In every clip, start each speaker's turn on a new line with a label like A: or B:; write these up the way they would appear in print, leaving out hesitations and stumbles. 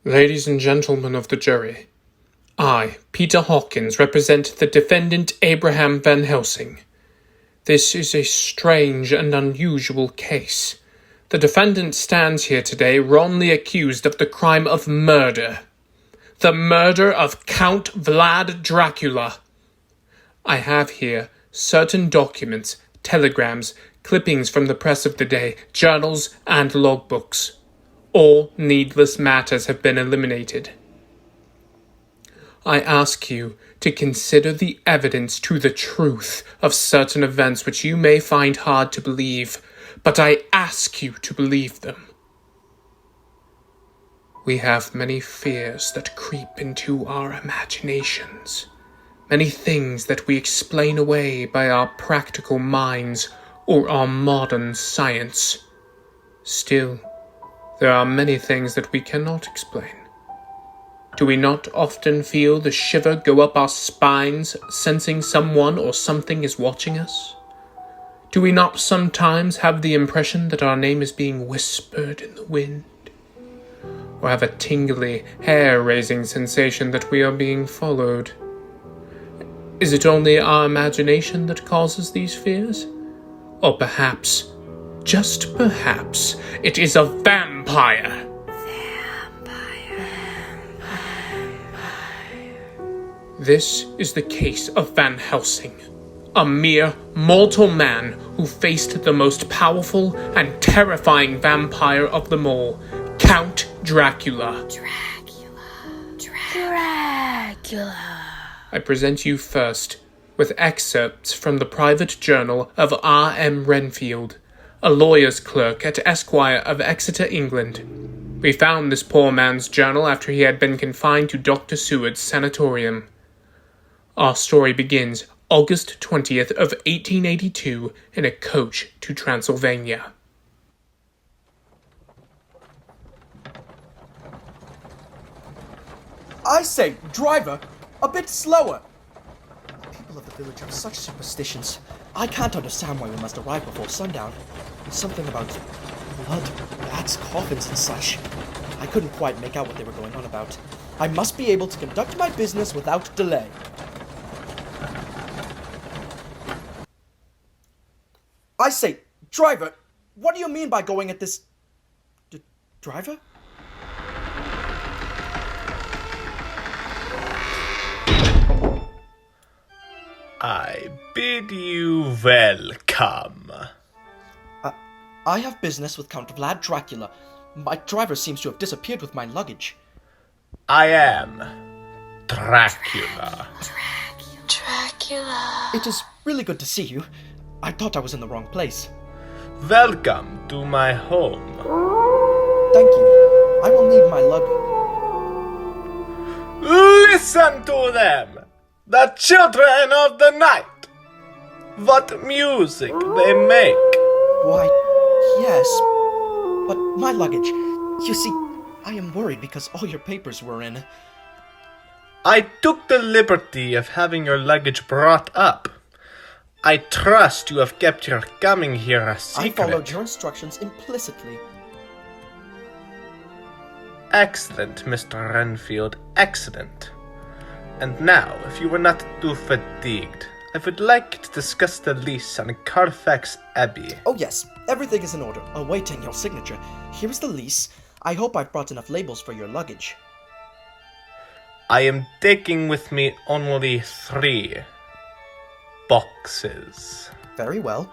A: Ladies and gentlemen of the jury, I, Peter Hawkins, represent the defendant Abraham Van Helsing. This is a strange and unusual case. The defendant stands here today wrongly accused of the crime of murder. The murder of Count Vlad Dracula. I have here certain documents, telegrams, clippings from the press of the day, journals, and logbooks. All needless matters have been eliminated. I ask you to consider the evidence to the truth of certain events which you may find hard to believe, but I ask you to believe them. We have many fears that creep into our imaginations, many things that we explain away by our practical minds or our modern science. Still, there are many things that we cannot explain. Do we not often feel the shiver go up our spines, sensing someone or something is watching us? Do we not sometimes have the impression that our name is being whispered in the wind? Or have a tingly, hair-raising sensation that we are being followed? Is it only our imagination that causes these fears? Or perhaps, just perhaps, it is a vampire? This is the case of Van Helsing, a mere mortal man who faced the most powerful and terrifying vampire of them all, Count Dracula.
B: Dracula.
A: I present you first with excerpts from the private journal of R.M. Renfield, a lawyer's clerk at Esquire of Exeter, England. We found this poor man's journal after he had been confined to Dr. Seward's sanatorium. Our story begins August 20th of 1882 in a coach to Transylvania.
C: I say, driver, a bit slower. People of the village have such superstitions. I can't understand why we must arrive before sundown. Something about blood, bats, coffins, and such. I couldn't quite make out what they were going on about. I must be able to conduct my business without delay. I say, driver, what do you mean by going at this... driver?
D: I bid you welcome.
C: I have business with Count Vlad Dracula. My driver seems to have disappeared with my luggage.
D: I am Dracula.
B: Dracula.
C: It is really good to see you. I thought I was in the wrong place.
D: Welcome to my home.
C: Thank you. I will need my luggage.
D: Listen to them! The children of the night! What music they make!
C: Why, yes, but my luggage. You see, I am worried because all your papers were in.
D: I took the liberty of having your luggage brought up. I trust you have kept your coming here a secret.
C: I followed your instructions implicitly.
D: Excellent, Mr. Renfield, excellent. And now, if you were not too fatigued, I would like to discuss the lease on Carfax Abbey.
C: Oh yes, everything is in order, awaiting your signature. Here is the lease. I hope I've brought enough labels for your luggage.
D: I am taking with me only 3 boxes.
C: Very well.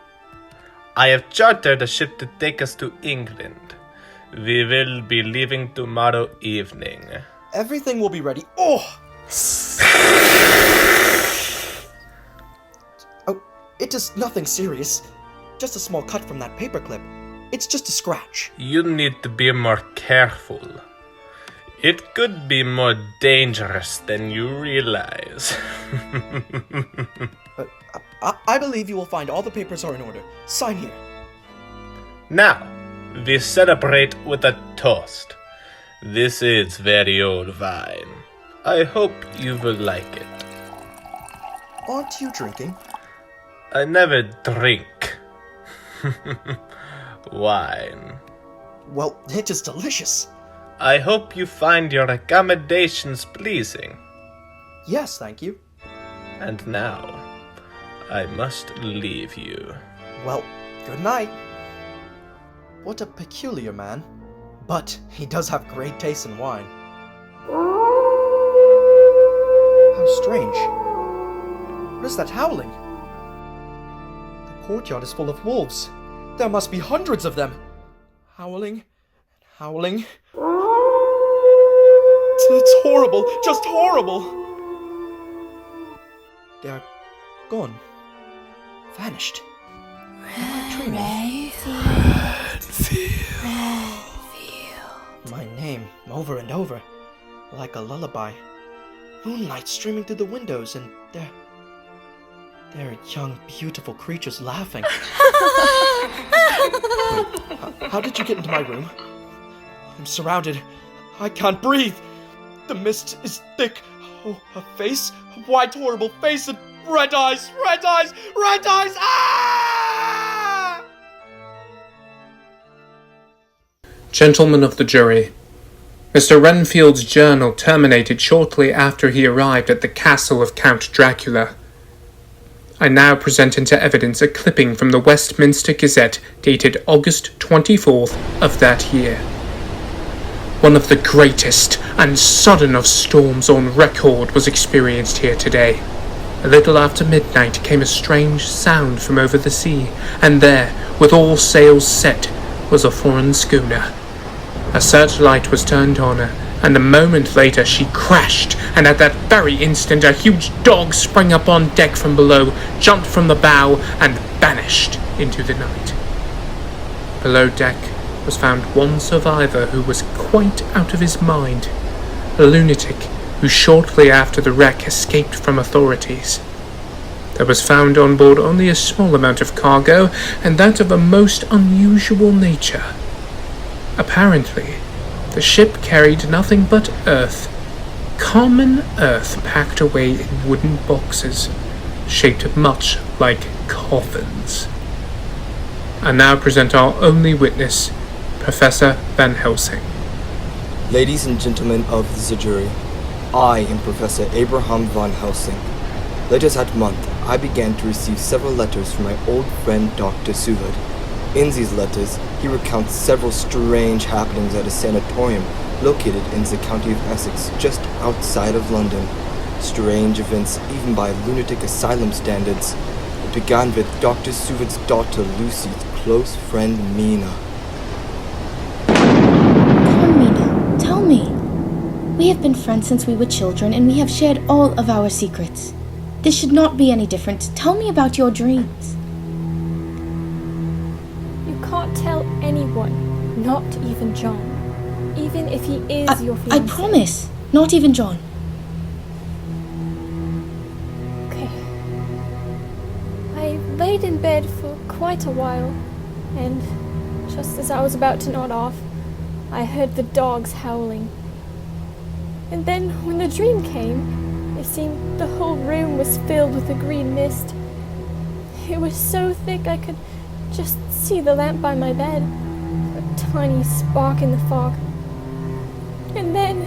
D: I have chartered a ship to take us to England. We will be leaving tomorrow evening.
C: Everything will be ready. Oh! Oh, it is nothing serious. Just a small cut from that paperclip. It's just a scratch.
D: You need to be more careful. It could be more dangerous than you realize.
C: I believe you will find all the papers are in order. Sign here.
D: Now, we celebrate with a toast. This is very old wine. I hope you will like it.
C: Aren't you drinking?
D: I never drink wine.
C: Well, it is delicious.
D: I hope you find your accommodations pleasing.
C: Yes, thank you.
D: And now, I must leave you.
C: Well, good night. What a peculiar man. But he does have great taste in wine. How strange. What is that howling? The courtyard is full of wolves. There must be hundreds of them. Howling, howling. It's horrible, just horrible. They're gone. Vanished. Am I dreaming? My name, over and over, like a lullaby. Moonlight streaming through the windows, and they're young, beautiful creatures laughing. Wait, how did you get into my room? I'm surrounded. I can't breathe. The mist is thick. Oh, a face, a white, horrible face, and red eyes, red eyes, red eyes! Ah!
A: Gentlemen of the jury, Mr. Renfield's journal terminated shortly after he arrived at the castle of Count Dracula. I now present into evidence a clipping from the Westminster Gazette dated August 24th of that year. One of the greatest and sudden of storms on record was experienced here today. A little after midnight came a strange sound from over the sea, and there, with all sails set, was a foreign schooner. A searchlight was turned on her, and a moment later she crashed, and at that very instant a huge dog sprang up on deck from below, jumped from the bow, and vanished into the night. Below deck was found one survivor who was quite out of his mind, a lunatic who shortly after the wreck escaped from authorities. There was found on board only a small amount of cargo, and that of a most unusual nature. Apparently, the ship carried nothing but earth, common earth packed away in wooden boxes, shaped much like coffins. I now present our only witness, Professor Van Helsing.
B: Ladies and gentlemen of the jury, I am Professor Abraham Van Helsing. Later that month, I began to receive several letters from my old friend Dr. Seward. In these letters, he recounts several strange happenings at a sanatorium located in the county of Essex, just outside of London. Strange events even by lunatic asylum standards. It began with Dr. Seward's daughter Lucy's close friend Mina.
E: Come on, Mina, tell me. We have been friends since we were children, and we have shared all of our secrets. This should not be any different. Tell me about your dreams.
F: You can't tell anyone, not even John. Even if he is your fiancé.
E: I promise, not even John.
F: Okay. I laid in bed for quite a while, and just as I was about to nod off, I heard the dogs howling. And then when the dream came, it seemed the whole room was filled with a green mist. It was so thick I could just see the lamp by my bed, a tiny spark in the fog. And then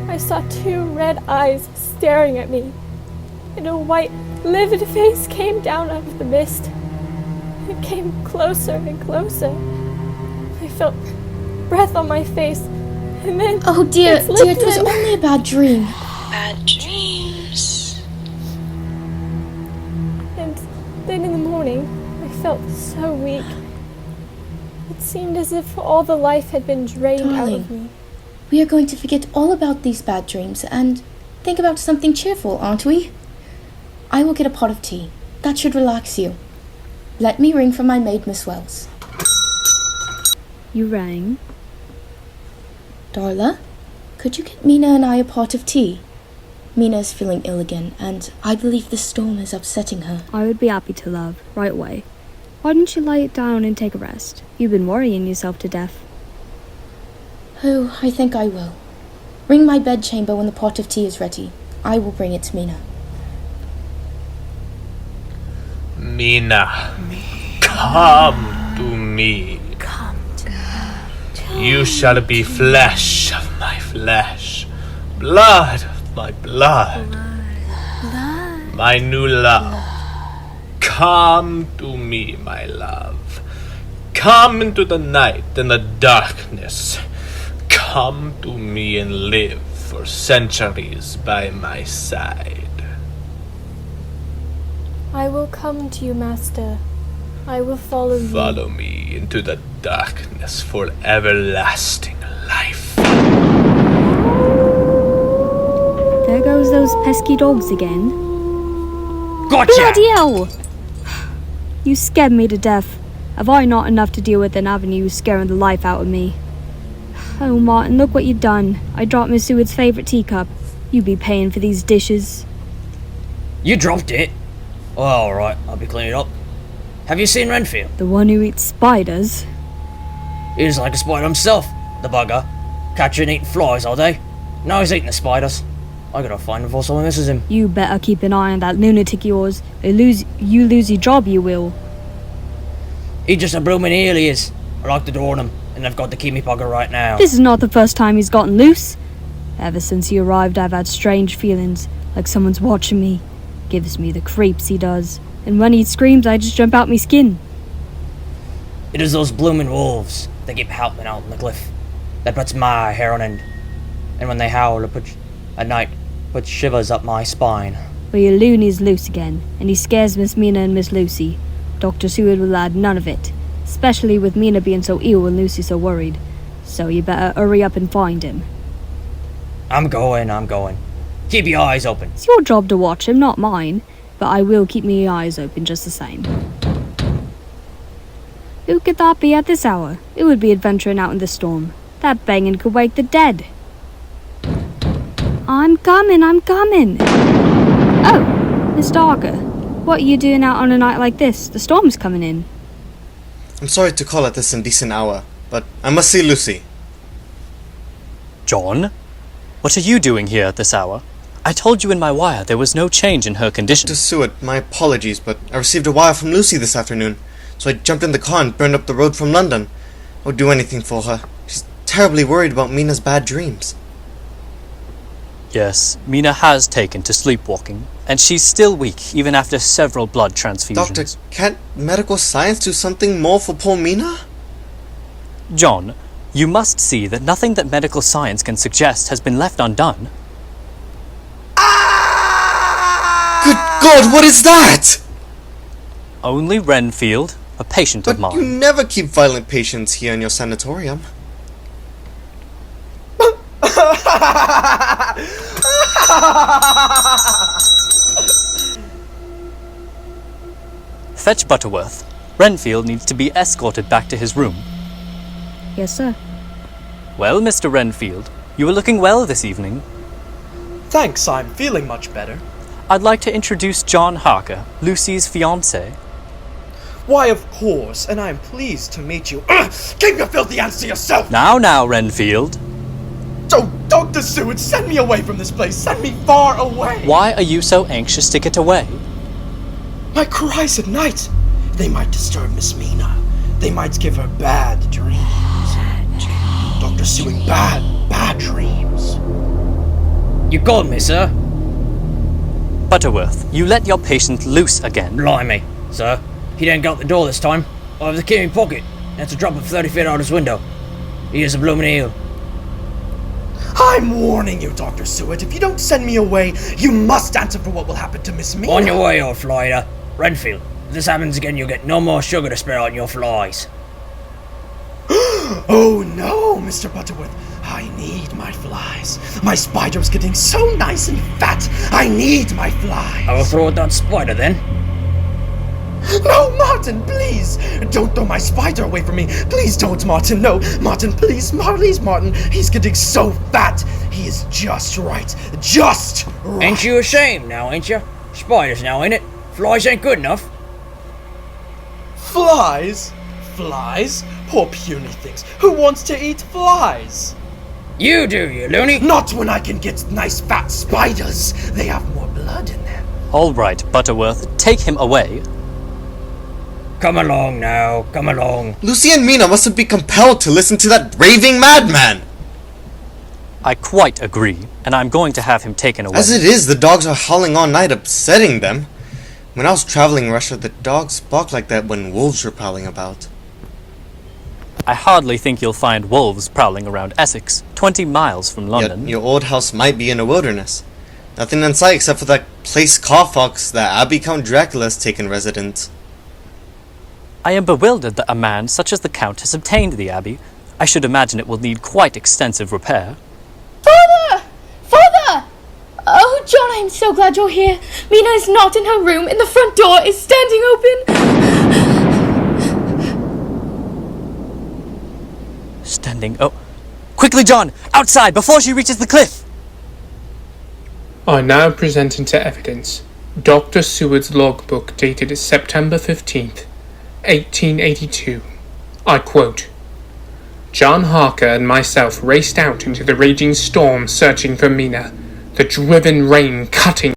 F: I saw two red eyes staring at me, and a white, livid face came down out of the mist. It came closer and closer. I felt breath on my face, and then
E: Oh dear, it was only a bad dream.
G: Bad dreams.
F: And then in the morning, I felt so weak. It seemed as if all the life had been drained out of me.
E: We are going to forget all about these bad dreams and think about something cheerful, aren't we? I will get a pot of tea. That should relax you. Let me ring for my maid, Miss Wells.
H: You rang?
E: Darla, could you get Mina and I a pot of tea? Mina is feeling ill again, and I believe the storm is upsetting her.
H: I would be happy to, love, right away. Why don't you lie down and take a rest? You've been worrying yourself to death.
E: Oh, I think I will. Ring my bedchamber when the pot of tea is ready. I will bring it to Mina.
D: Mina, come to me.
G: Come to me.
D: You shall be flesh of my flesh, blood of my blood, my new love. Come to me, my love. Come into the night and the darkness. Come to me and live for centuries by my side.
F: I will come to you, Master. I will follow you.
D: Follow me into the darkness for everlasting life.
H: There goes those pesky dogs again.
C: Gotcha!
H: Bloody hell! You scared me to death. Have I not enough to deal with than having you scaring the life out of me? Oh, Martin, look what you've done. I dropped Miss Seward's favourite teacup. You be paying for these dishes.
C: You dropped it? Oh, alright, I'll be cleaning it up. Have you seen Renfield?
H: The one who eats spiders?
C: He's like a spider himself, the bugger. Catching and eating flies all day. Now he's eating the spiders. I gotta find him before someone misses him.
H: You better keep an eye on that lunatic of yours. You lose your job, you will.
C: He's just a blooming eel, he is. I locked the door on him, and I've got to keep me bugger right now.
H: This is not the first time he's gotten loose. Ever since he arrived, I've had strange feelings, like someone's watching me. Gives me the creeps, he does. And when he screams, I just jump out my skin.
C: It is those blooming wolves that keep howling out on the cliff. That puts my hair on end. And when they howl at night, puts shivers up my spine.
H: Well, your loony's loose again, and he scares Miss Mina and Miss Lucy. Dr. Seward will add none of it, especially with Mina being so ill and Lucy so worried. So you better hurry up and find him.
C: I'm going. Keep your eyes open.
H: It's your job to watch him, not mine, but I will keep my eyes open just the same. Who could that be at this hour? It would be adventuring out in the storm. That banging could wake the dead. I'm coming. Oh, Mr. Harker, what are you doing out on a night like this? The storm's coming in.
I: I'm sorry to call at this indecent hour, but I must see Lucy.
J: John? What are you doing here at this hour? I told you in my wire there was no change in her condition.
I: Dr. Seward, my apologies, but I received a wire from Lucy this afternoon, so I jumped in the car and burned up the road from London. I would do anything for her. She's terribly worried about Mina's bad dreams.
J: Yes, Mina has taken to sleepwalking, and she's still weak even after several blood transfusions.
I: Doctor, can't medical science do something more for poor Mina?
J: John, you must see that nothing that medical science can suggest has been left undone.
I: Good God, what is that?
J: Only Renfield, a patient of
I: But
J: mine.
I: you never keep violent patients here in your sanatorium.
J: Fetch Butterworth. Renfield needs to be escorted back to his room.
H: Yes, sir.
J: Well, Mr. Renfield, you are looking well this evening.
C: Thanks, I'm feeling much better.
J: I'd like to introduce John Harker, Lucy's fiancé.
C: Why, of course, and I'm pleased to meet you. Keep your filthy hands to yourself!
J: Now, Renfield.
C: Oh, Dr. Seward, send me away from this place. Send me far away.
J: Why are you so anxious to get away?
C: My cries at night. They might disturb Miss Mina. They might give her bad dreams. Dr. Seward, bad dreams. You called me, sir?
J: Butterworth, you let your patient loose again.
C: Blimey, sir. He didn't go out the door this time. I have the key in my pocket. That's a drop of 30 feet out his window. He is a blooming eel. I'm warning you, Dr. Seward. If you don't send me away, you must answer for what will happen to Miss Mina. On your way, old flyer. Renfield, if this happens again, you'll get no more sugar to spare on your flies. Oh no, Mr. Butterworth. I need my flies. My spider's getting so nice and fat. I need my flies. I will throw out that spider then. No, Martin, please! Don't throw my spider away from me. Please don't, Martin. No, Martin, please, Martin. He's getting so fat. He is just right. Just right. Ain't you ashamed now, ain't you? Spiders now, ain't it? Flies ain't good enough. Flies? Flies? Poor puny things. Who wants to eat flies? You do, you loony. Not when I can get nice fat spiders. They have more blood in them.
J: All right, Butterworth, take him away.
K: Come along now, come along.
I: Lucy and Mina mustn't be compelled to listen to that raving madman!
J: I quite agree, and I'm going to have him taken away.
I: As it is, the dogs are howling all night, upsetting them. When I was traveling in Russia, the dogs barked like that when wolves were prowling about.
J: I hardly think you'll find wolves prowling around Essex, 20 miles from London.
I: Yet your old house might be in a wilderness. Nothing in sight except for that place Carfax that Abbey Count Dracula has taken residence.
J: I am bewildered that a man such as the Count has obtained the Abbey. I should imagine it will need quite extensive repair.
E: Father! Father! Oh, John, I am so glad you're here. Mina is not in her room, and the front door is standing open.
J: Oh, quickly, John! Outside, before she reaches the cliff!
A: I now present into evidence Dr. Seward's logbook dated September 15th, 1882. I quote, John Harker and myself raced out into the raging storm searching for Mina, the driven rain cutting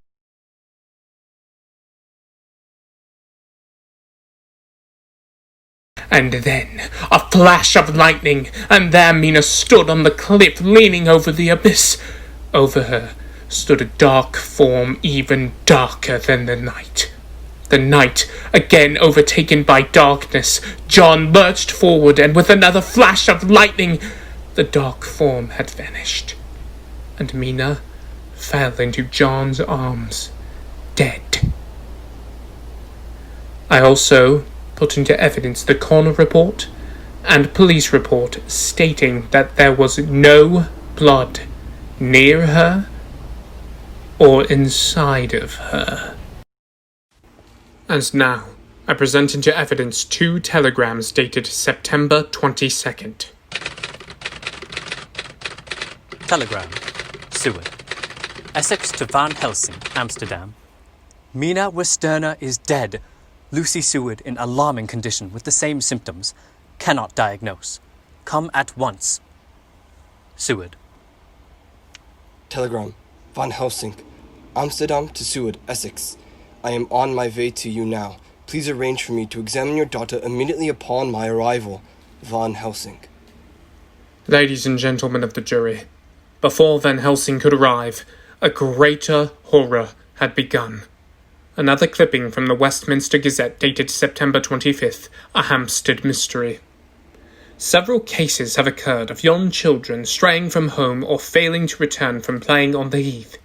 A: and then a flash of lightning, and there Mina stood on the cliff leaning over the abyss. Over her stood a dark form even darker than the night. The night, again overtaken by darkness, John lurched forward, and with another flash of lightning, the dark form had vanished, and Mina fell into John's arms, dead. I also put into evidence the coroner report and police report stating that there was no blood near her or inside of her. And now, I present into evidence 2 telegrams dated September 22nd.
J: Telegram. Seward. Essex to Van Helsing, Amsterdam. Mina Westenra is dead. Lucy Seward in alarming condition with the same symptoms. Cannot diagnose. Come at once. Seward.
B: Telegram. Van Helsing. Amsterdam to Seward, Essex. I am on my way to you now. Please arrange for me to examine your daughter immediately upon my arrival. Van Helsing.
A: Ladies and gentlemen of the jury, before Van Helsing could arrive, a greater horror had begun. Another clipping from the Westminster Gazette dated September 25th, a Hampstead mystery. Several cases have occurred of young children straying from home or failing to return from playing on the heath.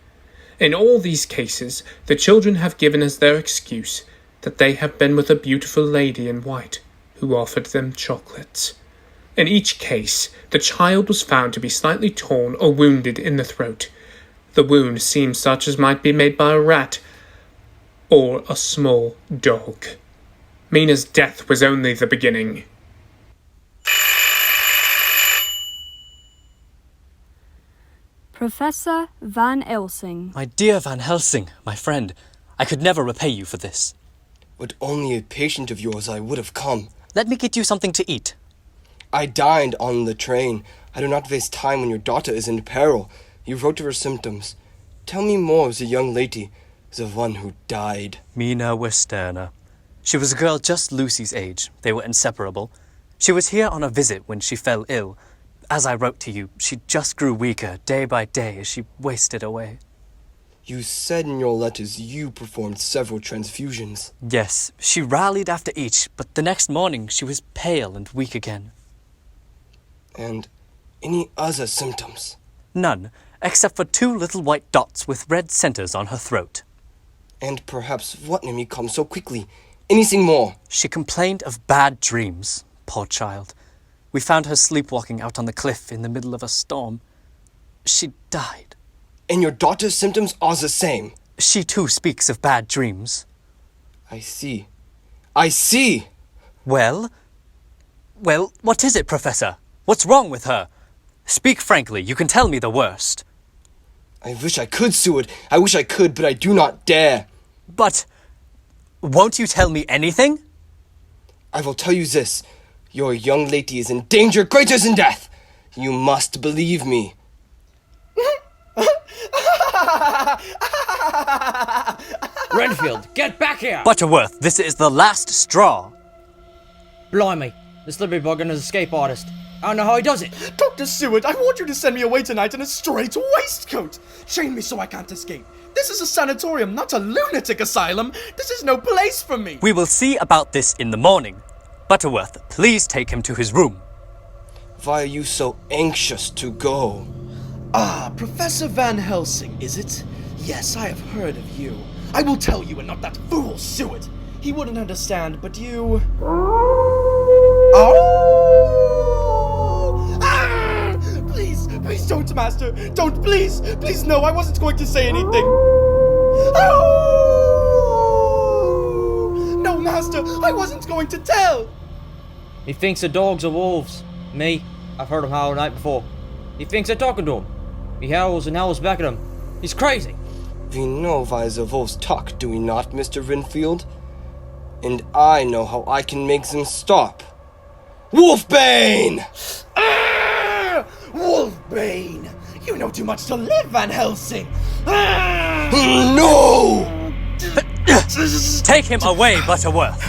A: In all these cases, the children have given as their excuse that they have been with a beautiful lady in white who offered them chocolates. In each case, the child was found to be slightly torn or wounded in the throat. The wound seemed such as might be made by a rat or a small dog. Mina's death was only the beginning.
H: Professor Van Helsing.
J: My dear Van Helsing, my friend, I could never repay you for this.
B: Would only a patient of yours I would have come.
J: Let me get you something to eat.
B: I dined on the train. I do not waste time when your daughter is in peril. You wrote of her symptoms. Tell me more of the young lady, the one who died.
J: Mina Westenra. She was a girl just Lucy's age. They were inseparable. She was here on a visit when she fell ill. As I wrote to you, she just grew weaker day by day as she wasted away.
B: You said in your letters you performed several transfusions.
J: Yes, she rallied after each, but the next morning she was pale and weak again.
B: And any other symptoms?
J: None, except for 2 little white dots with red centers on her throat.
B: And perhaps what made me come so quickly? Anything more?
J: She complained of bad dreams, poor child. We found her sleepwalking out on the cliff in the middle of a storm. She died.
B: And your daughter's symptoms are the same?
J: She too speaks of bad dreams.
B: I see. I see!
J: Well, what is it, Professor? What's wrong with her? Speak frankly, you can tell me the worst.
B: I wish I could, Seward. I wish I could, but I do not dare.
J: But won't you tell me anything?
B: I will tell you this. Your young lady is in danger greater than death. You must believe me.
K: Renfield, get back here!
J: Butterworth, this is the last straw.
C: Blimey, this Liberty Bugger is an escape artist. I don't know how he does it.
L: Dr. Seward, I want you to send me away tonight in a straight waistcoat. Chain me so I can't escape. This is a sanatorium, not a lunatic asylum. This is no place for me.
J: We will see about this in the morning. Butterworth, please take him to his room.
B: Why are you so anxious to go?
L: Ah, Professor Van Helsing, is it? Yes, I have heard of you. I will tell you and not that fool Seward. He wouldn't understand, but you... Oh! Ah! Please, please don't, Master. Don't, please. Please, no, I wasn't going to say anything. Oh! No, Master, I wasn't going to tell.
C: He thinks the dogs are wolves. Me, I've heard him howl the night before. He thinks they're talking to him. He howls and howls back at him. He's crazy.
B: We know why the wolves talk, do we not, Mr. Renfield? And I know how I can make them stop. Wolfbane!
L: Ah! Wolfbane! You know too much to live, Van Helsing! Ah!
B: No!
J: Take him away, Butterworth.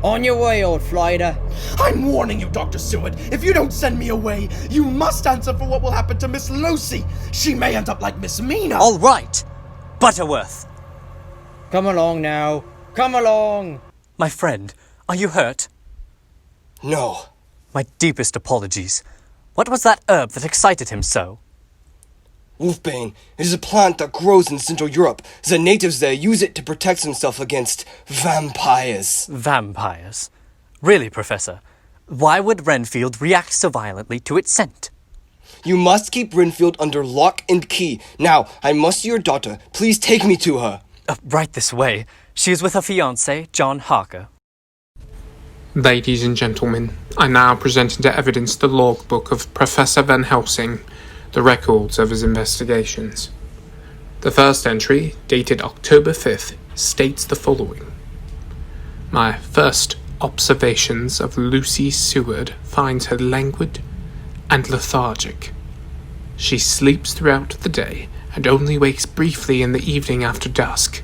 C: On your way, old flighter.
L: I'm warning you, Dr. Seward. If you don't send me away, you must answer for what will happen to Miss Lucy. She may end up like Miss Mina.
J: All right, Butterworth.
C: Come along now. Come along.
J: My friend, are you hurt?
B: No.
J: My deepest apologies. What was that herb that excited him so?
B: Wolfbane, it is a plant that grows in Central Europe. The natives there use it to protect themselves against vampires.
J: Vampires? Really, Professor? Why would Renfield react so violently to its scent?
B: You must keep Renfield under lock and key. Now, I must see your daughter. Please take me to her.
J: Right this way. She is with her fiancé, John Harker.
A: Ladies and gentlemen, I now present into evidence the logbook of Professor Van Helsing, the records of his investigations. The first entry, dated October 5th, states the following. My first observations of Lucy Seward finds her languid and lethargic. She sleeps throughout the day and only wakes briefly in the evening after dusk.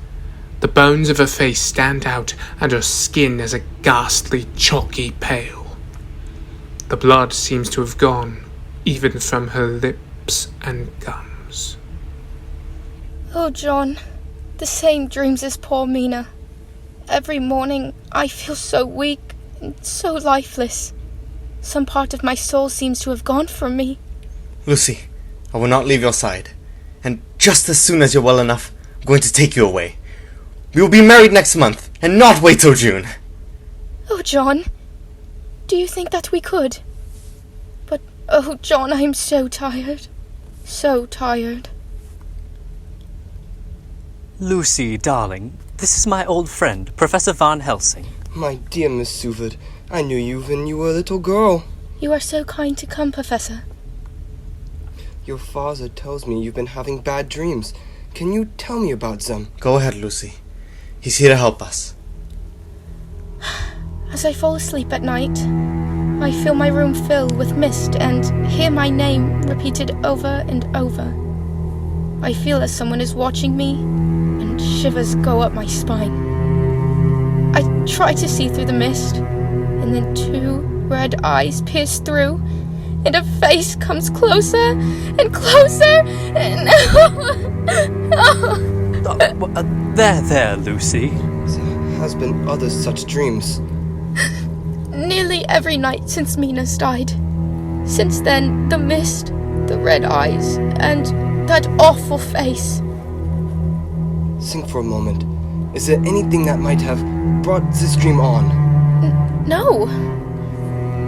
A: The bones of her face stand out and her skin is a ghastly chalky pale. The blood seems to have gone, even from her lips and gums.
E: Oh, John, the same dreams as poor Mina. Every morning I feel so weak and so lifeless. Some part of my soul seems to have gone from me.
I: Lucy, I will not leave your side. And just as soon as you're well enough, I'm going to take you away. We will be married next month, and not wait till June.
E: Oh, John, do you think that we could? But, oh, John, I am so tired. So tired.
J: Lucy, darling, this is my old friend, Professor Van Helsing.
B: My dear Miss Seward, I knew you when you were a little girl.
E: You are so kind to come, Professor.
B: Your father tells me you've been having bad dreams. Can you tell me about them?
I: Go ahead, Lucy. He's here to help us.
E: As I fall asleep at night, I feel my room fill with mist and hear my name repeated over and over. I feel as someone is watching me, and shivers go up my spine. I try to see through the mist, and then two red eyes pierce through, and a face comes closer and closer, and...
J: There, Lucy.
B: There has been other such dreams.
E: Nearly every night since Mina's died. Since then, the mist, the red eyes, and that awful face.
B: Think for a moment. Is there anything that might have brought this dream on?
E: No.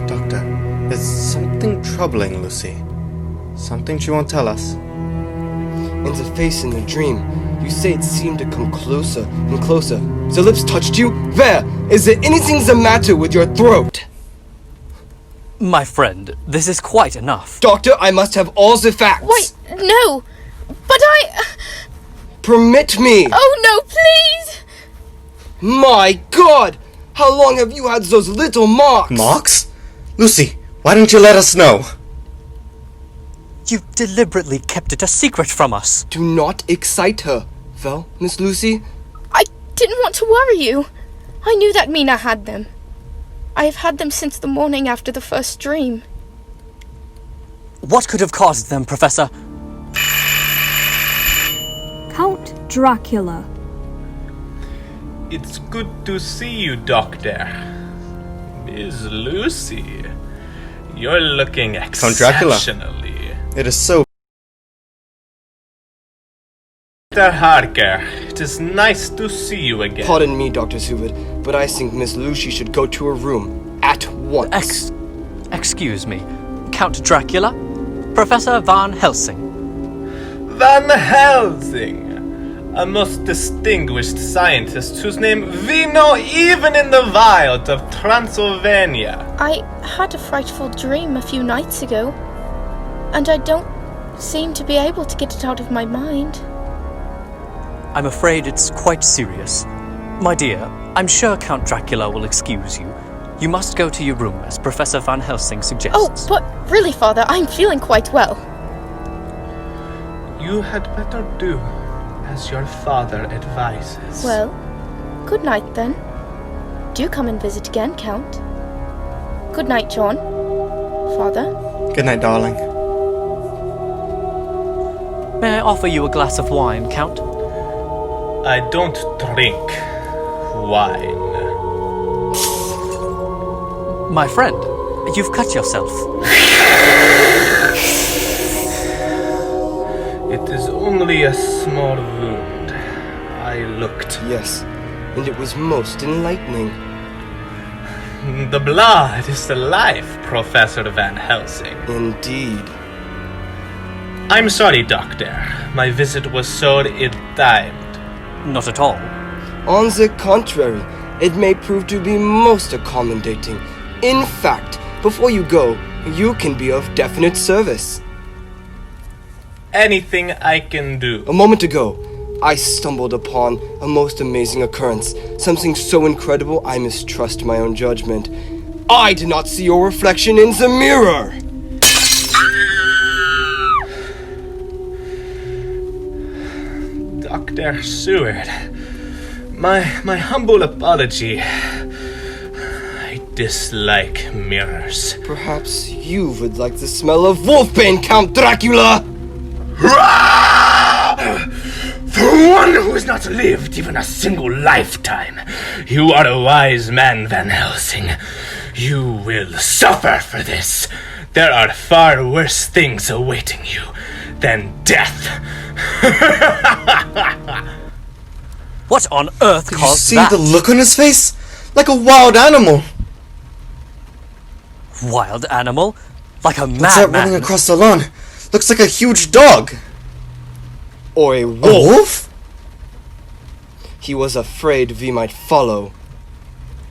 I: Doctor, there's something troubling Lucy. Something she won't tell us.
B: And the face in the dream, you say it seemed to come closer and closer. The lips touched you? There! Is there anything the matter with your throat?
J: My friend, this is quite enough.
B: Doctor, I must have all the facts.
E: Wait, no! But I...
B: Permit me!
E: Oh no, please!
B: My God! How long have you had those little marks?
I: Marks? Lucy, why didn't you let us know?
J: You deliberately kept it a secret from us.
B: Do not excite her. Well, Miss Lucy?
E: I didn't want to worry you. I knew that Mina had them. I have had them since the morning after the first dream.
J: What could have caused them, Professor?
H: Count Dracula.
D: It's good to see you, Doctor. Miss Lucy, you're looking exceptionally.
I: It is so.
D: Mr. Harker, it is nice to see you again.
B: Pardon me, Dr. Seward, but I think Miss Lucy should go to her room at once.
J: Excuse me. Count Dracula? Professor Van Helsing.
D: Van Helsing! A most distinguished scientist whose name we know even in the wilds of Transylvania.
E: I had a frightful dream a few nights ago, and I don't seem to be able to get it out of my mind.
J: I'm afraid it's quite serious. My dear, I'm sure Count Dracula will excuse you. You must go to your room, as Professor Van Helsing suggests.
E: Oh, but really, Father, I'm feeling quite well.
D: You had better do as your father advises.
E: Well, good night then. Do come and visit again, Count. Good night, John. Father.
I: Good night, darling.
J: May I offer you a glass of wine, Count?
D: I don't drink wine.
J: My friend, you've cut yourself.
D: It is only a small wound. I looked.
B: Yes, and it was most enlightening.
D: The blood is the life, Professor Van Helsing.
B: Indeed.
D: I'm sorry, Doctor. My visit was so ill-timed.
J: Not at all.
B: On the contrary, it may prove to be most accommodating. In fact, before you go, you can be of definite service.
D: Anything I can do.
B: A moment ago, I stumbled upon a most amazing occurrence. Something so incredible I mistrust my own judgment. I did not see your reflection in the mirror!
D: Dr. Seward, my humble apology. I dislike mirrors.
B: Perhaps you would like the smell of wolfbane, Count Dracula!
D: For one who has not lived even a single lifetime, you are a wise man, Van Helsing. You will suffer for this. There are far worse things awaiting you than death.
J: What on earth
I: Did
J: caused
I: you
J: that?
I: see the look on his face? Like a wild animal.
J: Wild animal? Like a
I: What's that running
J: madman?
I: across the lawn? Looks like a huge dog.
B: Or a wolf.
I: A wolf?
B: He was afraid we might follow.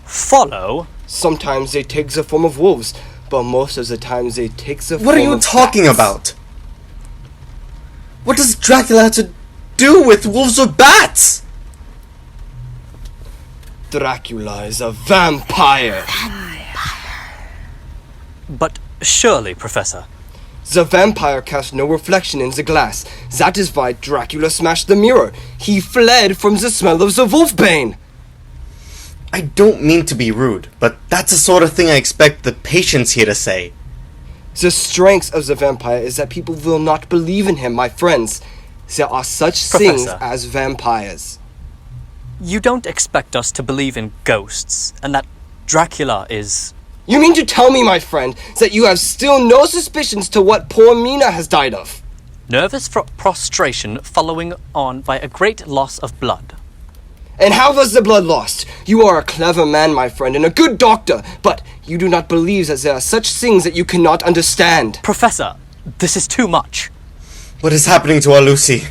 J: Follow?
B: Sometimes they take the form of wolves, but most of the times they take the form of
I: What are you talking
B: bats.
I: about? What does Dracula have to do with wolves or bats?
B: Dracula is a vampire.
J: But surely, Professor.
B: The vampire cast no reflection in the glass. That is why Dracula smashed the mirror. He fled from the smell of the wolfbane.
I: I don't mean to be rude, but that's the sort of thing I expect the patients here to say.
B: The strength of the vampire is that people will not believe in him, my friends. There are such things
J: Professor.
B: as vampires.
J: You don't expect us to believe in ghosts, and that Dracula is...
B: You mean to tell me, my friend, that you have still no suspicions to what poor Mina has died of?
J: Nervous prostration following on by a great loss of blood.
B: And how was the blood lost? You are a clever man, my friend, and a good doctor, but you do not believe that there are such things that you cannot understand.
J: Professor, this is too much.
I: What is happening to our Lucy?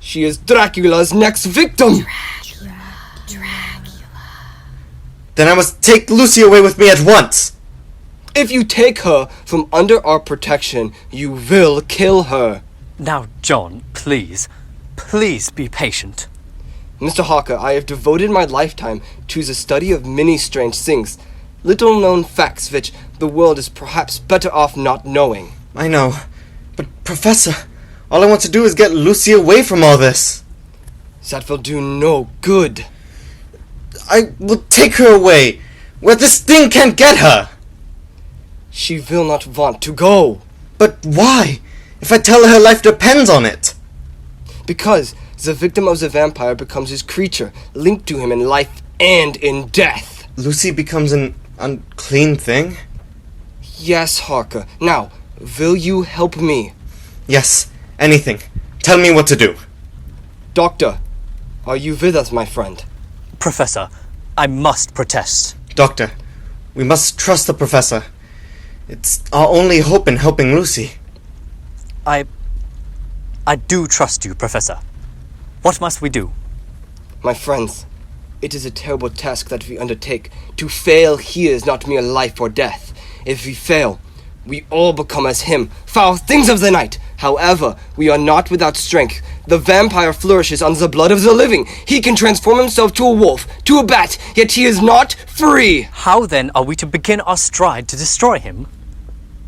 B: She is Dracula's next victim!
I: Then I must take Lucy away with me at once!
B: If you take her from under our protection, you will kill her.
J: Now, John, please. Please be patient.
B: Mr. Harker, I have devoted my lifetime to the study of many strange things, little-known facts which the world is perhaps better off not knowing.
I: I know, but Professor, all I want to do is get Lucy away from all this.
B: That will do no good.
I: I will take her away, where this thing can't get her!
B: She will not want to go.
I: But why? If I tell her life depends on it.
B: Because the victim of the vampire becomes his creature, linked to him in life and in death.
I: Lucy becomes an unclean thing?
B: Yes, Harker. Now, will you help me?
I: Yes, anything. Tell me what to do.
B: Doctor, are you with us, my friend?
J: Professor, I must protest.
I: Doctor, we must trust the professor. It's our only hope in helping Lucy.
J: I do trust you, Professor. What must we do?
B: My friends, it is a terrible task that we undertake. To fail here is not mere life or death. If we fail, we all become as him, foul things of the night. However, we are not without strength. The vampire flourishes on the blood of the living. He can transform himself to a wolf, to a bat, yet he is not free.
J: How then are we to begin our stride to destroy him?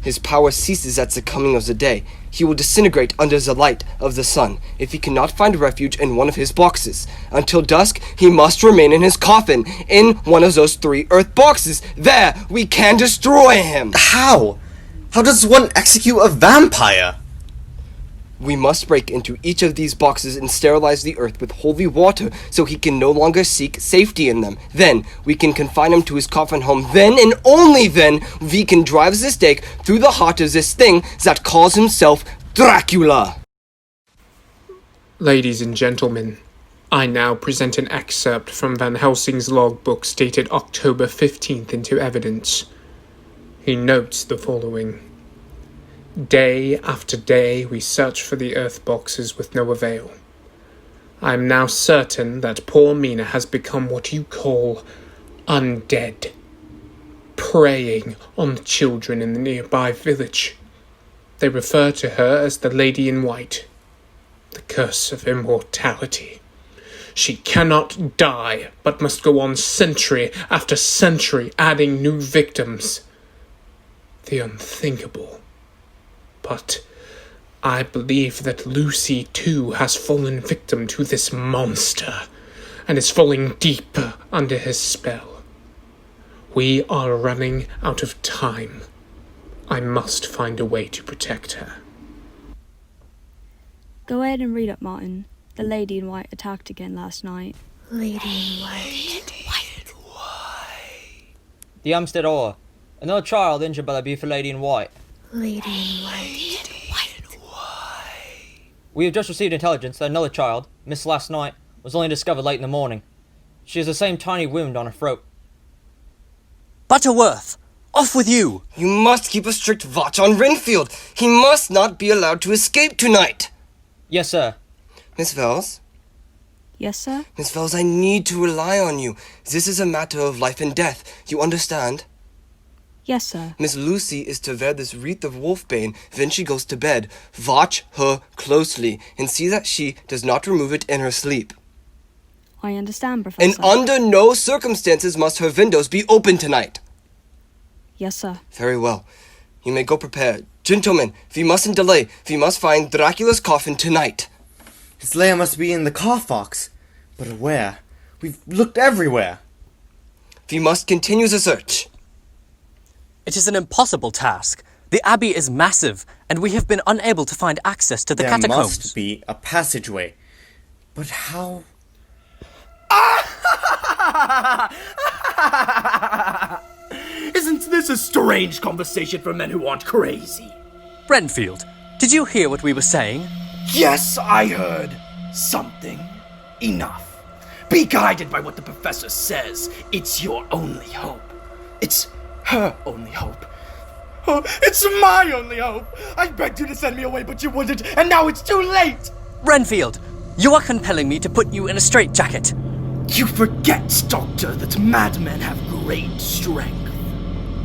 B: His power ceases at the coming of the day. He will disintegrate under the light of the sun if he cannot find refuge in one of his boxes. Until dusk, he must remain in his coffin, in one of those 3 earth boxes. There, we can destroy him.
I: How? How does one execute a vampire?
B: We must break into each of these boxes and sterilize the earth with holy water so he can no longer seek safety in them. Then, we can confine him to his coffin home. Then, and only then, we can drive the stake through the heart of this thing that calls himself Dracula.
A: Ladies and gentlemen, I now present an excerpt from Van Helsing's logbooks dated October 15th into evidence. He notes the following. Day after day we search for the earth boxes with no avail. I am now certain that poor Mina has become what you call undead, preying on the children in the nearby village. They refer to her as the Lady in White, the curse of immortality. She cannot die, but must go on century after century, adding new victims. The unthinkable. But I believe that Lucy too has fallen victim to this monster, and is falling deeper under his spell. We are running out of time. I must find a way to protect her.
H: Go ahead and read it, Martin. The Lady in White attacked again last night.
E: Lady in White.
M: The Umstead Ore. Another child injured by the beautiful Lady in White.
E: Lady in White.
M: We have just received intelligence that another child, missed last night, was only discovered late in the morning. She has the same tiny wound on her throat.
J: Butterworth! Off with you!
B: You must keep a strict watch on Renfield. He must not be allowed to escape tonight.
M: Yes, sir.
B: Miss Wells?
H: Yes, sir?
B: Miss Wells, I need to rely on you. This is a matter of life and death. You understand?
H: Yes, sir.
B: Miss Lucy is to wear this wreath of wolfbane when she goes to bed. Watch her closely and see that she does not remove it in her sleep.
H: I understand, Professor.
B: And under no circumstances must her windows be open tonight.
H: Yes, sir.
B: Very well. You may go prepared. Gentlemen, we mustn't delay. We must find Dracula's coffin tonight.
I: His lair must be in the car fox. But where? We've looked everywhere.
B: We must continue the search.
J: It is an impossible task. The abbey is massive, and we have been unable to find access to the catacombs.
I: There must be a passageway. But how?
L: Isn't this a strange conversation for men who aren't crazy?
J: Renfield, did you hear what we were saying?
L: Yes, I heard something. Enough. Be guided by what the professor says. It's your only hope. It's her only hope. Oh, it's my only hope. I begged you to send me away, but you wouldn't, and now it's too late.
J: Renfield, you are compelling me to put you in a straitjacket.
L: You forget, Doctor, that madmen have great strength.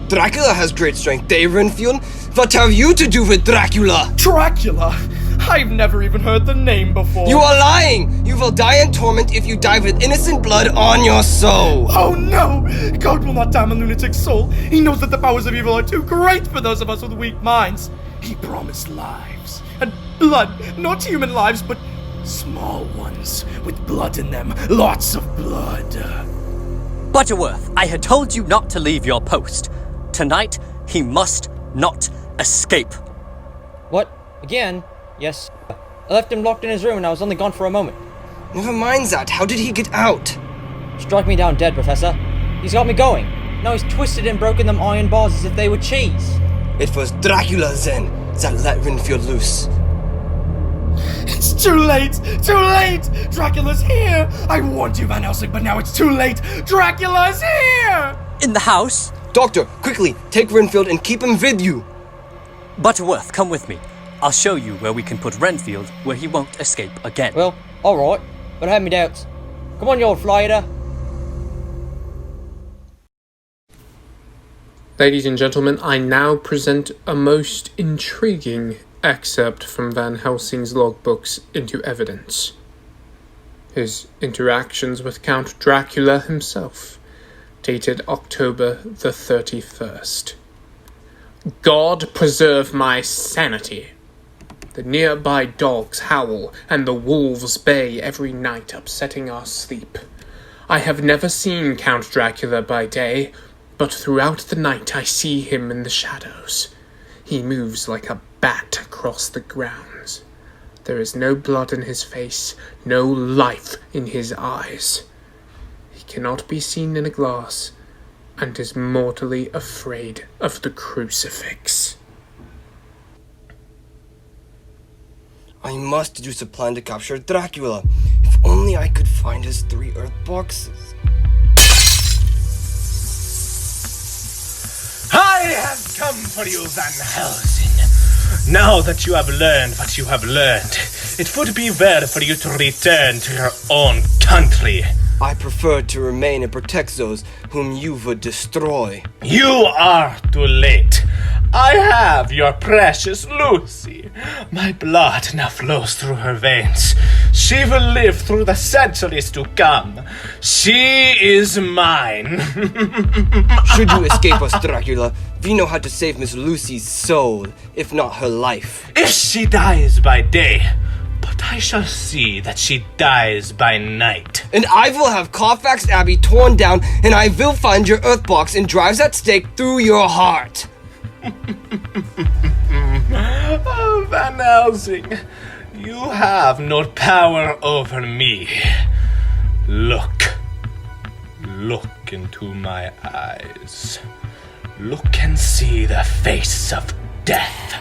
B: Dracula has great strength, Renfield. What have you to do with Dracula?
L: Dracula? I've never even heard the name before.
B: You are lying! You will die in torment if you die with innocent blood on your soul.
L: Oh no! God will not damn a lunatic's soul. He knows that the powers of evil are too great for those of us with weak minds. He promised lives. And blood. Not human lives, but small ones. With blood in them. Lots of blood.
J: Butterworth, I had told you not to leave your post. Tonight, he must not escape.
M: What? Again? Yes. I left him locked in his room and I was only gone for a moment.
B: Never mind that. How did he get out?
M: Strike me down dead, Professor. He's got me going. Now he's twisted and broken them iron bars as if they were cheese.
B: It was Dracula then that let Renfield loose.
L: It's too late! Too late! Dracula's here! I warned you, Van Helsing, but now it's too late! Dracula's here!
J: In the house?
B: Doctor, quickly, take Renfield and keep him with you.
J: Butterworth, come with me. I'll show you where we can put Renfield where he won't escape again.
M: Well, alright, but I have me doubts. Come on, you old fly-eater.
A: Ladies and gentlemen, I now present a most intriguing excerpt from Van Helsing's logbooks into evidence. His interactions with Count Dracula himself, dated October the 31st. God preserve my sanity. The nearby dogs howl and the wolves bay every night, upsetting our sleep. I have never seen Count Dracula by day, but throughout the night I see him in the shadows. He moves like a bat across the grounds. There is no blood in his face, no life in his eyes. He cannot be seen in a glass, and is mortally afraid of the crucifix.
B: I must deduce a plan to capture Dracula. If only I could find his 3 earth boxes.
D: I have come for you, Van Helsing. Now that you have learned what you have learned, it would be well for you to return to your own country.
B: I prefer to remain and protect those whom you would destroy.
D: You are too late. I have your precious Lucy. My blood now flows through her veins. She will live through the centuries to come. She is mine.
B: Should you escape us, Dracula, we know how to save Miss Lucy's soul, if not her life.
D: If she dies by day, but I shall see that she dies by night.
B: And I will have Carfax Abbey torn down, and I will find your earth box and drive that stake through your heart.
D: Oh, Van Helsing, you have no power over me. Look into my eyes. Look and see the face of death.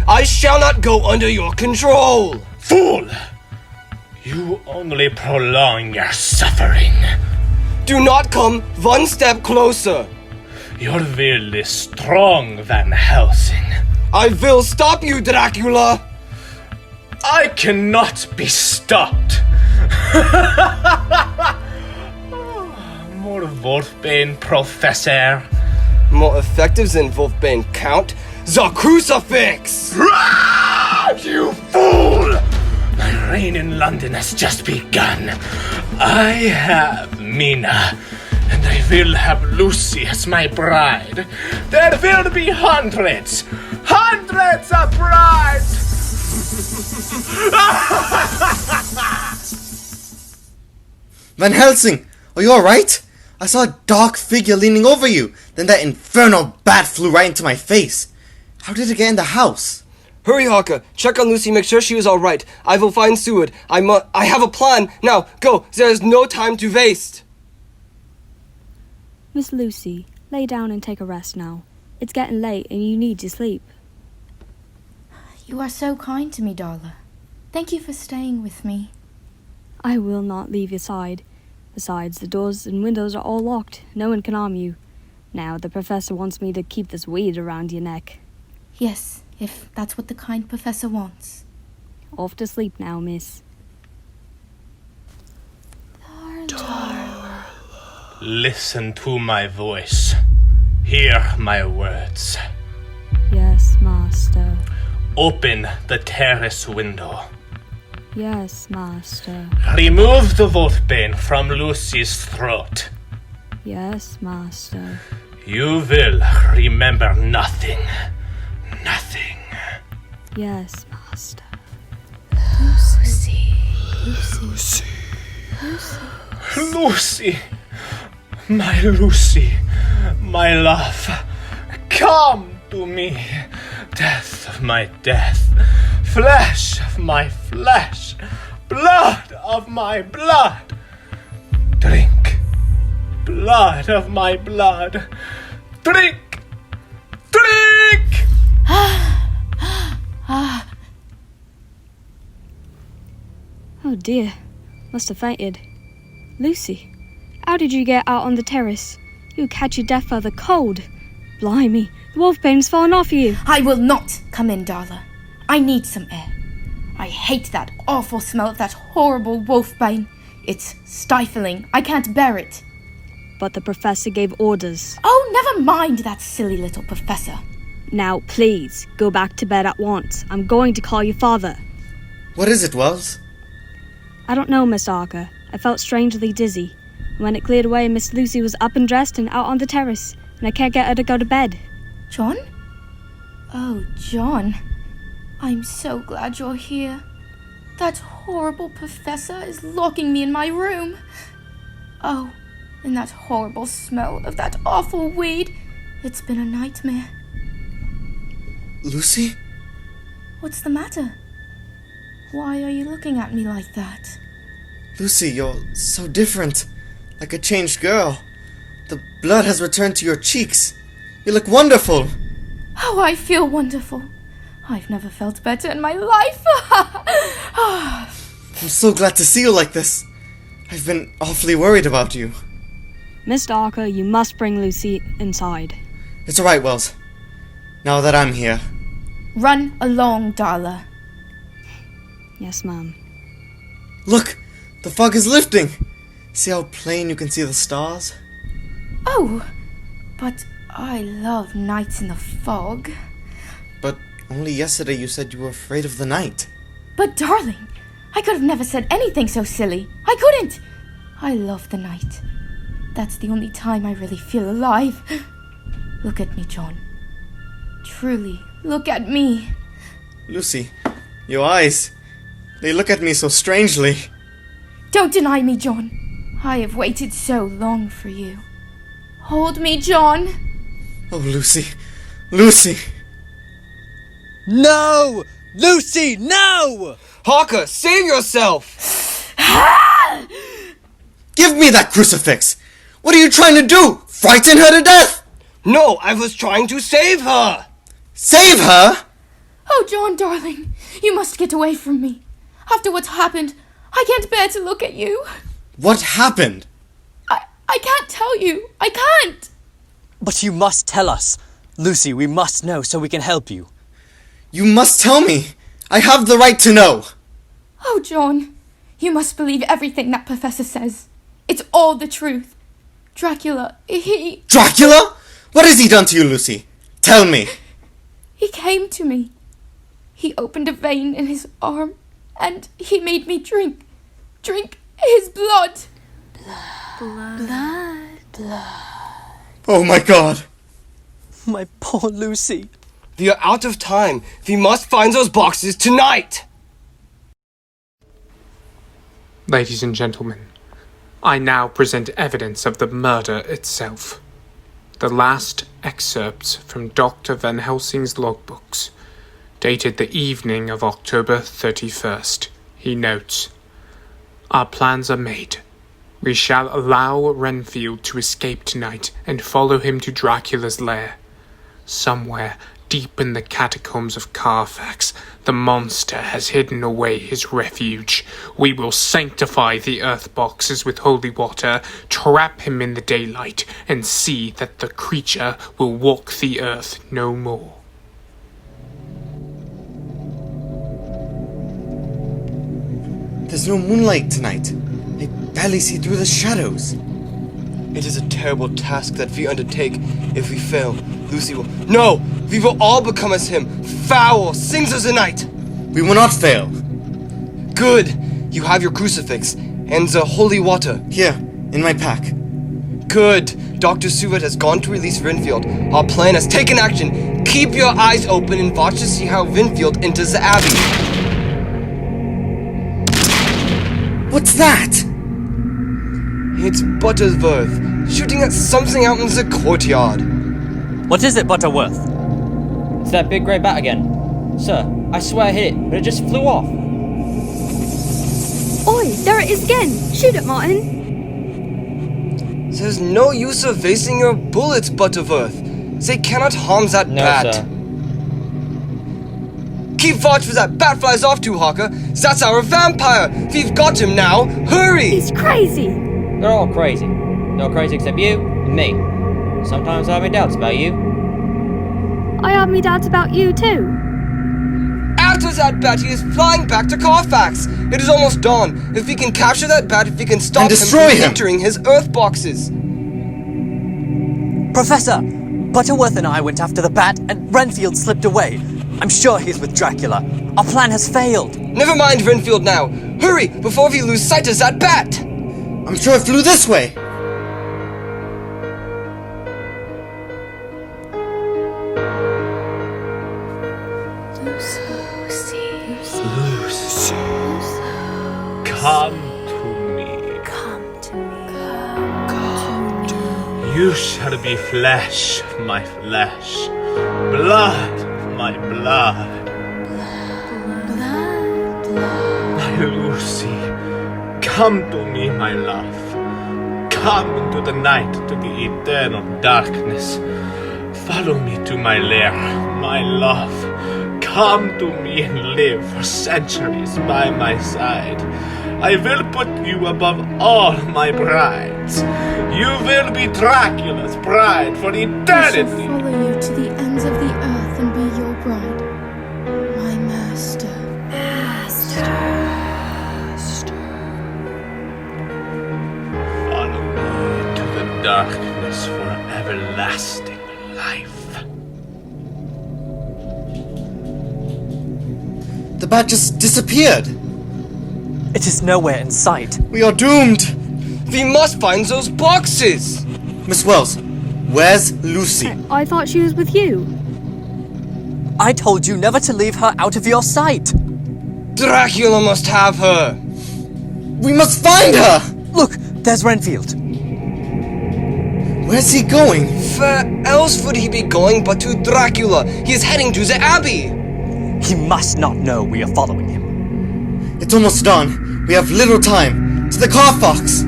B: I shall not go under your control.
D: Fool! You only prolong your suffering.
B: Do not come one step closer.
D: Your will is strong, Van Helsing.
B: I will stop you, Dracula.
D: I cannot be stopped. More Wolfbane, Professor.
B: More effective than Wolfbane, Count. The crucifix!
D: You fool! My reign in London has just begun. I have Mina, and I will have Lucy as my bride. There will be hundreds of brides!
I: Van Helsing, are you alright? I saw a dark figure leaning over you, then that infernal bat flew right into my face. How did it get in the house?
B: Hurry, Harker. Check on Lucy, make sure she is alright. I will find Seward. I have a plan. Now, go. There is no time to waste.
H: Miss Lucy, lay down and take a rest now. It's getting late and you need to sleep.
E: You are so kind to me, Darla. Thank you for staying with me.
H: I will not leave your side. Besides, the doors and windows are all locked. No one can harm you. Now, the professor wants me to keep this weight around your neck.
E: Yes, if that's what the kind professor wants.
H: Off to sleep now, miss.
E: Darla.
D: Listen to my voice. Hear my words.
H: Yes, master.
D: Open the terrace window.
H: Yes, master.
D: Remove the Wolfbane from Lucy's throat.
H: Yes, master.
D: You will remember nothing. Nothing.
H: Yes, master.
E: Lucy.
I: Lucy.
D: Lucy! My Lucy! My love! Come to me! Death of my death! Flesh of my flesh! Blood of my blood! Drink! Blood of my blood! Drink! Drink!
H: Oh dear, must have fainted. Lucy, how did you get out on the terrace? You'll catch your death by the cold. Blimey, the wolfbane's fallen off you.
E: I will not come in, Darla. I need some air. I hate that awful smell of that horrible wolfbane. It's stifling. I can't bear it.
H: But the professor gave orders.
E: Oh, never mind that silly little professor.
H: Now, please, go back to bed at once. I'm going to call your father.
I: What is it, Wells?
H: I don't know, Mr. Harker. I felt strangely dizzy. When it cleared away, Miss Lucy was up and dressed and out on the terrace, and I can't get her to go to bed.
E: John? Oh, John. I'm so glad you're here. That horrible professor is locking me in my room. Oh, and that horrible smell of that awful weed. It's been a nightmare.
I: Lucy?
E: What's the matter? Why are you looking at me like that?
I: Lucy, you're so different. Like a changed girl. The blood has returned to your cheeks. You look wonderful.
E: Oh, I feel wonderful. I've never felt better in my life.
I: I'm so glad to see you like this. I've been awfully worried about you.
H: Mr. Harker, you must bring Lucy inside.
I: It's all right, Wells. Now that I'm here.
E: Run along, Darla.
H: Yes, ma'am.
I: Look! The fog is lifting! See how plain you can see the stars?
E: Oh, but I love nights in the fog.
I: But only yesterday you said you were afraid of the night.
E: But darling, I could have never said anything so silly. I couldn't! I love the night. That's the only time I really feel alive. Look at me, John. Truly, look at me.
I: Lucy, your eyes. They look at me so strangely.
E: Don't deny me, John. I have waited so long for you. Hold me, John.
I: Oh, Lucy. Lucy!
N: No! Lucy, no!
C: Harker, save yourself!
I: Give me that crucifix! What are you trying to do? Frighten her to death?
C: No, I was trying to save her!
I: Save her?
E: Oh, John, darling, you must get away from me. After what's happened, I can't bear to look at you.
I: What happened?
E: I can't tell you. I can't.
J: But you must tell us. Lucy, we must know so we can help you.
I: You must tell me. I have the right to know.
E: Oh, John, you must believe everything that Professor says. It's all the truth. Dracula, he...
I: Dracula? What has he done to you, Lucy? Tell me.
E: He came to me. He opened a vein in his arm, and he made me drink his blood.
F: Blood.
I: Oh my God.
J: My poor Lucy.
C: We are out of time. We must find those boxes tonight.
A: Ladies and gentlemen, I now present evidence of the murder itself. The last excerpts from Dr. Van Helsing's logbooks, dated the evening of October 31st. He notes, "Our plans are made. We shall allow Renfield to escape tonight and follow him to Dracula's lair. Somewhere deep in the catacombs of Carfax, the monster has hidden away his refuge. We will sanctify the earth boxes with holy water, trap him in the daylight, and see that the creature will walk the earth no more."
I: There's no moonlight tonight. I barely see through the shadows.
C: It is a terrible task that we undertake. If we fail, Lucy will... No! We will all become as him. Foul! Sings of the night!
I: We will not fail.
C: Good! You have your crucifix. And the holy water.
I: Here, in my pack.
C: Good! Dr. Seward has gone to release Renfield. Our plan has taken action. Keep your eyes open and watch to see how Renfield enters the Abbey.
I: What's that?
B: It's Butterworth, shooting at something out in the courtyard.
J: What is it, Butterworth?
M: It's that big grey bat again. Sir, I swear I hit it, but it just flew off.
H: Oi, there it is again! Shoot it, Martin!
B: There's no use of wasting your bullets, Butterworth. They cannot harm that bat.
M: Sir.
B: Keep watch where that bat flies off to, Harker. That's our vampire. We've got him now. Hurry!
H: He's crazy!
M: They're all crazy. They're all crazy except you and me. Sometimes I have my doubts about you.
H: I have me doubts about you too.
B: After that bat, he is flying back to Carfax. It is almost dawn. If we can capture that bat, if we can stop him from entering his earth boxes.
J: Professor! Butterworth and I went after the bat, and Renfield slipped away. I'm sure he's with Dracula. Our plan has failed.
B: Never mind Renfield now. Hurry, before we lose sight of that bat.
I: I'm sure it flew this way.
D: Come to me. You shall be flesh of my flesh, blood of my blood. My Lucy, come to me, my love. Come into the night, to the eternal darkness. Follow me to my lair, my love. Come to me and live for centuries by my side. I will put you above all my brides. You will be Dracula's bride for eternity.
E: I shall follow you to the ends of the earth and be your bride. My master.
D: Follow me to the darkness for everlasting life.
I: The bat just disappeared.
J: It is nowhere in sight.
I: We are doomed.
B: We must find those boxes.
I: Miss Wells, where's Lucy?
H: I thought she was with you.
J: I told you never to leave her out of your sight.
B: Dracula must have her.
I: We must find her.
J: Look, there's Renfield.
I: Where's he going?
B: Where else would he be going but to Dracula? He is heading to the Abbey.
J: He must not know we are following him.
I: It's almost dawn. We have little time. To the car fox.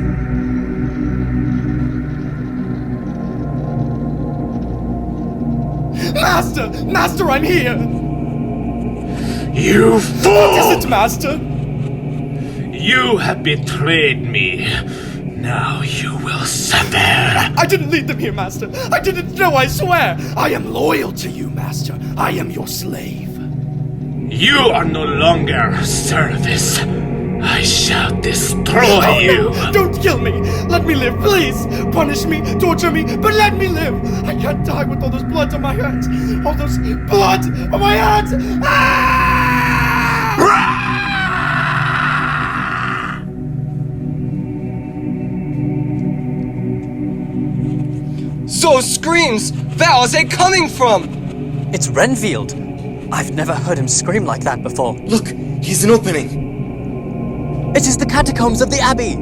L: Master! Master, I'm here!
D: You fool!
L: What is it, Master?
D: You have betrayed me. Now you will suffer.
L: I didn't lead them here, Master. I didn't know, I swear. I am loyal to you, Master. I am your slave.
D: You are no longer service. I shall destroy you.
L: No, don't kill me. Let me live, please. Punish me, torture me, but let me live. I can't die with all this blood on my hands. All this blood on my hands.
B: Those screams! Where are they coming from?
J: It's Renfield. I've never heard him scream like that before.
I: Look, he's an opening.
J: It is the catacombs of the Abbey.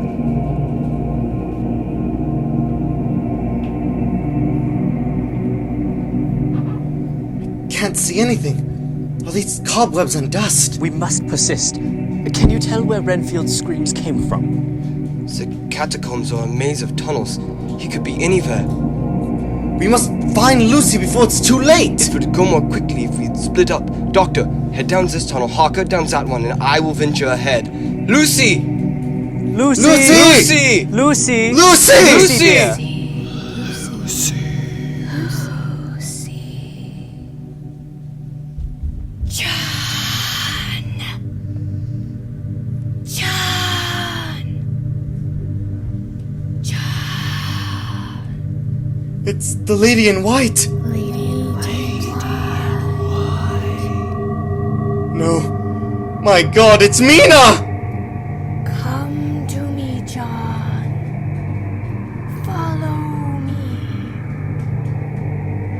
I: Can't see anything. All these cobwebs and dust.
J: We must persist. Can you tell where Renfield's screams came from?
B: The catacombs are a maze of tunnels. He could be anywhere.
I: We must find Lucy before it's too late.
B: It would go more quickly if we'd split up. Doctor, head down this tunnel, Harker down that one, and I will venture ahead. Lucy!
J: Lucy!
B: Lucy!
J: Lucy!
B: Lucy!
J: Lucy, dear!
I: It's the lady in white. No. My God, it's Mina!
F: Come to me, John. Follow me.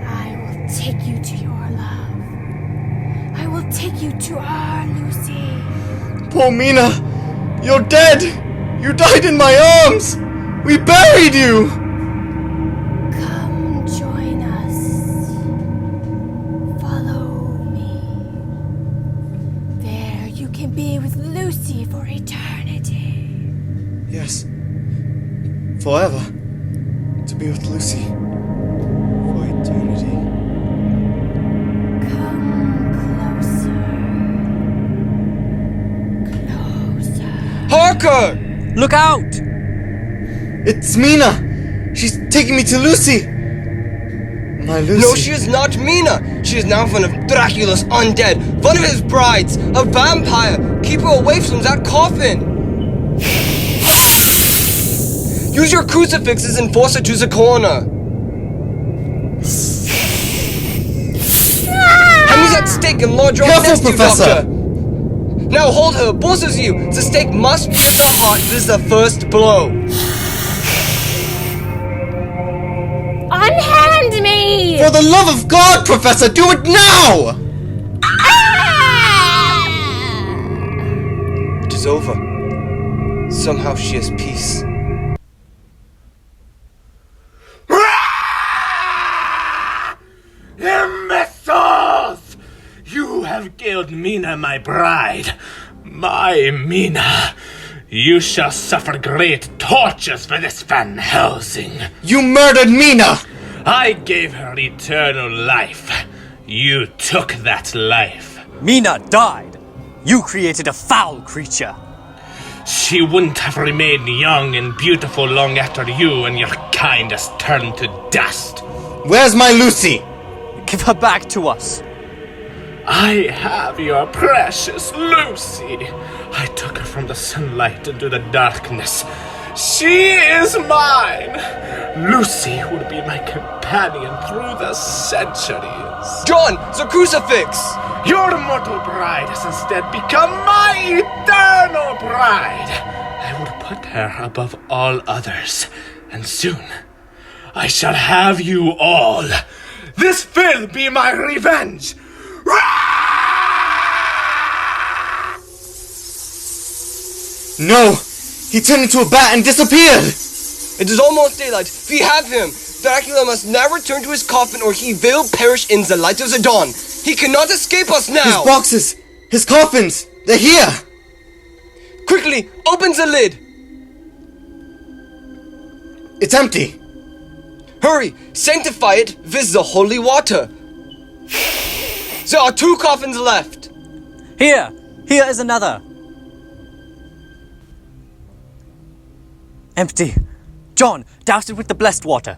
F: I will take you to your love. I will take you to our Lucy.
I: Poor Mina! You're dead! You died in my arms! We buried you!
F: Come join us. Follow me. There you can be with Lucy for eternity.
I: Yes. Forever. To be with Lucy. For eternity.
O: Harker!
N: Look out!
I: It's Mina! She's taking me to Lucy! My Lucy.
O: No, she is not Mina! She is now one of Dracula's undead, one of his brides, a vampire! Keep her away from that coffin! Use your crucifixes and force her to the corner! Hand me that stake and lodge her next to you, Doctor! Now hold her, both of you! The stake must pierce her heart. This is the first blow.
F: Unhand me!
I: For the love of God, Professor, do it now!
O: It is over. Somehow she has peace.
D: Imbeciles! You have killed Mina, my bride. My Mina. You shall suffer great tortures for this Van Helsing.
I: You murdered Mina!
D: I gave her eternal life. You took that life.
J: Mina died. You created a foul creature.
D: She wouldn't have remained young and beautiful long after you and your kind has turned to dust.
I: Where's my Lucy?
J: Give her back to us.
D: I have your precious Lucy. I took her from the sunlight into the darkness. She is mine. Lucy will be my companion through the centuries.
O: John, the crucifix!
D: Your mortal bride has instead become my eternal bride. I will put her above all others, and soon I shall have you all. This will be my revenge.
I: No! He turned into a bat and disappeared!
O: It is almost daylight. We have him. Dracula must now return to his coffin or he will perish in the light of the dawn. He cannot escape us now!
I: His boxes! His coffins! They're here!
O: Quickly, open the lid!
I: It's empty!
O: Hurry, sanctify it with the holy water. There are 2 coffins left.
J: Here is another. Empty. John, douse it with the blessed water.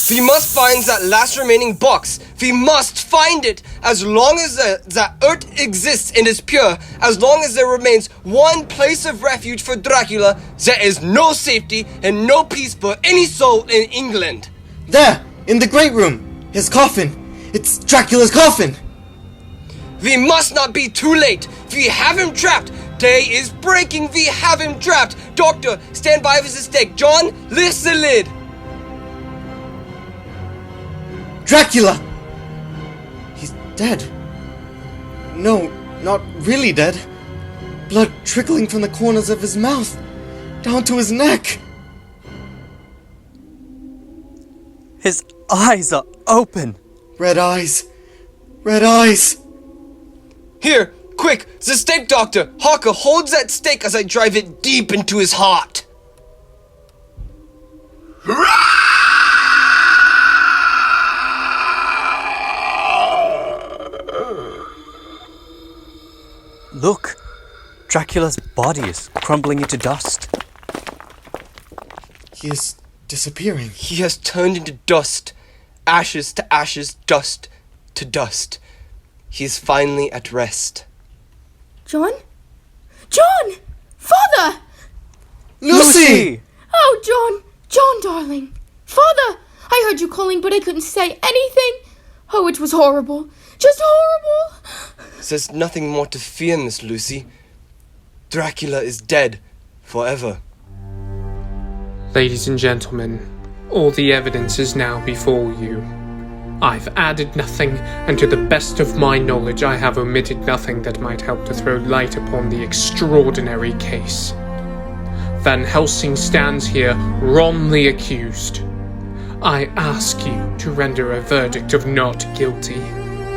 O: We must find that last remaining box. We must find it. As long as the earth exists and is pure, as long as there remains one place of refuge for Dracula, there is no safety and no peace for any soul in England.
I: There, in the great room. His coffin. It's Dracula's coffin.
O: We must not be too late. We have him trapped. Day is breaking. We have him trapped. Doctor, stand by with the stake. John, lift the lid.
I: Dracula! He's dead. No, not really dead. Blood trickling from the corners of his mouth, down to his neck.
J: His eyes are open.
I: Red eyes. Red eyes.
O: Here, quick, the stake, Doctor. Harker holds that stake as I drive it deep into his heart.
J: Look, Dracula's body is crumbling into dust.
I: He is disappearing.
O: He has turned into dust. Ashes to ashes, dust to dust. He is finally at rest.
E: John? John! Father!
I: Lucy!
E: Oh, John! John, darling! Father! I heard you calling, but I couldn't say anything. Oh, it was horrible. Just horrible.
O: There's nothing more to fear, Miss Lucy. Dracula is dead. Forever.
A: Ladies and gentlemen, all the evidence is now before you. I've added nothing, and to the best of my knowledge I have omitted nothing that might help to throw light upon the extraordinary case. Van Helsing stands here wrongly accused. I ask you to render a verdict of not guilty,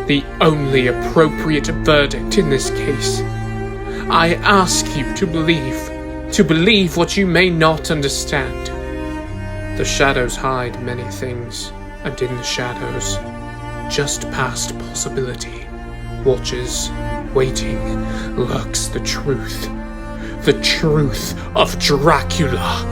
A: the only appropriate verdict in this case. I ask you to believe what you may not understand. The shadows hide many things, and in the shadows, just past possibility, watches, waiting, lurks the truth of Dracula.